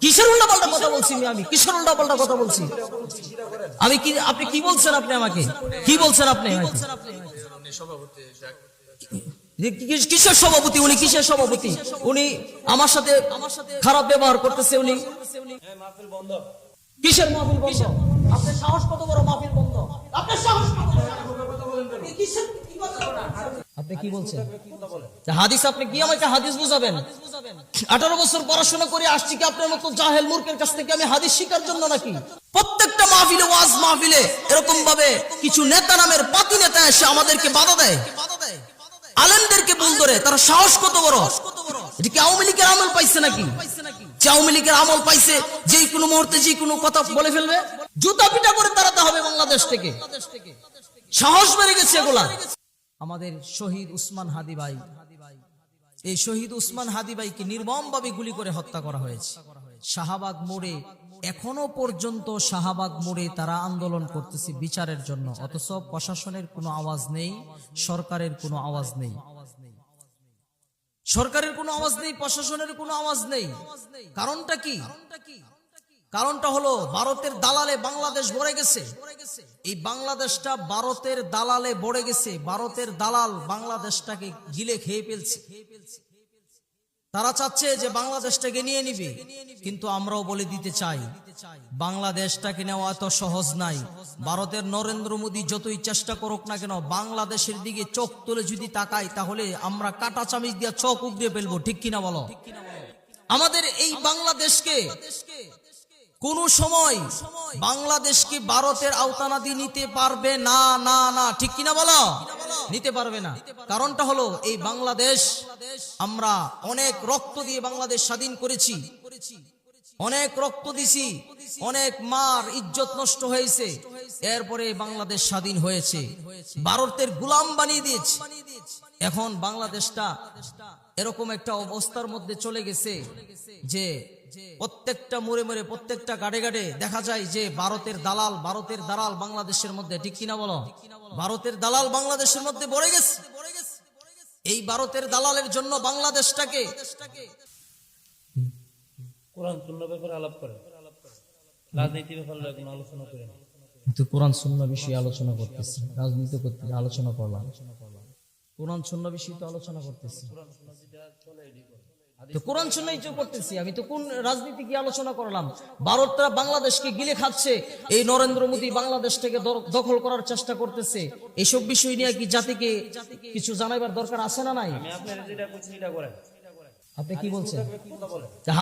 কিসের উল্টাপাল্টা কথা বলছি আমি? কিসের উল্টাপাল্টা কথা বলছি আমি? কি আপনি কি বলছেন? আপনি আমাকে কি বলছেন? আপনি কিসের সভাপতি? উনি কিসের সভাপতি? উনি আমার সাথে খারাপ ব্যবহার করতেছে। উনি কিসের মাহফিল বন্ধ? আপনার সাহস কত বড়? মাহফিল বন্ধ? আপনার সাহস কত বড়? আপনি কি বলছেন? হাদিস, আপনি কি আমাকে হাদিস বুঝাবেন? 18 বছর পড়াশোনা করে আসছি কি আপনার মতো জাহেল মূর্খের কাছ থেকে আমি হাদিস শিখার জন্য নাকি? প্রত্যেকটা মাহফিলে, ওয়াজ মাহফিলে এরকম ভাবে কিছু নেতা নামের পাতি নেতা এসে আমাদেরকে বাধা দেয়, আলেমদেরকে ভুল ধরে। তার সাহস কত বড়? এটা কি আওয়ামী লীগের আমল পাইছে নাকি? যে আওয়ামী লীগের আমল পাইছে, যে কোনো মুহূর্তে যে কোনো কথা বলে ফেলবে, জুতা পিটা করে তাড়াতে হবে বাংলাদেশ থেকে। সাহস বেড়ে গেছে এগুলা। আমাদের শহীদ উসমান হাদি ভাই, এই শহীদ উসমান হাদি ভাইকে নির্মম ভাবে গুলি করে হত্যা করা হয়েছে শাহবাগ মোড়ে। এখনো পর্যন্ত শাহবাগ মোড়ে তারা আন্দোলন করতেছে বিচারের জন্য, অথচ প্রশাসনের কোনো আওয়াজ নেই, সরকারের কোনো আওয়াজ নেই। সরকারের কোনো আওয়াজ নেই, প্রশাসনের কোনো আওয়াজ নেই। কারণটা কি? কারণটা হলো ভারতের দালালে বাংলাদেশ ভরে গেছে। এই বাংলাদেশটা ভারতের দালালে ভরে গেছে। ভারতের দালাল বাংলাদেশটাকে গিলে খেয়ে ফেলছে। তারা চাচ্ছে যে বাংলাদেশটাকে নিয়ে নিবে, কিন্তু আমরাও বলে দিতে চাই বাংলাদেশটাকে নেওয়া এত সহজ নাই। ভারতের নরেন্দ্র মোদী যতই চেষ্টা করুক না কেন, বাংলাদেশের দিকে চোখ তুলে যদি তাকাই তাহলে আমরা কাটা চামিচ দিয়ে চোখ উগড়ে ফেলবো। ঠিক কিনা বলো? আমাদের এই বাংলাদেশকে কোন সময় বাংলাদেশকে ভারতের আওতানাদি নিতে পারবে না, না না। ঠিক কিনা বলো? নিতে পারবে না। কারণটা হলো এই বাংলাদেশ আমরা অনেক রক্ত দিয়ে বাংলাদেশ স্বাধীন করেছি, অনেক রক্ত দিছি, অনেক মার ইজ্জত নষ্ট হয়েছে, এরপরে বাংলাদেশ স্বাধীন হয়েছে। ভারতের গোলাম বানিয়ে দিয়েছে। এখন বাংলাদেশটা এরকম একটা অবস্থার মধ্যে চলে গেছে যে প্রত্যেকটা মোড়ে মোড়ে, প্রত্যেকটা গাড়ে গাড়ে দেখা যায় যে ভারতের দালাল বাংলাদেশের মধ্যে। ঠিক কিনা বলো? ভারতের দালাল বাংলাদেশের মধ্যে ভরে গেছে। এই ভারতের দালালের জন্য বাংলাদেশটাকে কোরআন সুন্নাহ ব্যাপারে আলাপ করে, রাজনীতি ব্যাপারে কোনো আলোচনা করে না। কিন্তু কোরআন সুন্নাহ বিষয়ে আলোচনা করতেছি, রাজনীতি করতে আলোচনা করলাম। কোরআন সুন্নাহ বিষয়ে তো আলোচনা করতেছি, তো কোরআন সুন্নাহই তো করতেছি আমি। তো কোন রাজনীতি কি আলোচনা করলাম? ভারতরা বাংলাদেশকে গিলে খাচ্ছে, এই নরেন্দ্র মোদী বাংলাদেশটাকে দখল করার চেষ্টা করতেছে। এইসব বিষয় নিয়ে কি জাতিকে কিছু জানাইবার দরকার আছে না নাই? আমি আপনার যেটা বলছি এটা করেন। আপনি কি বলছেন?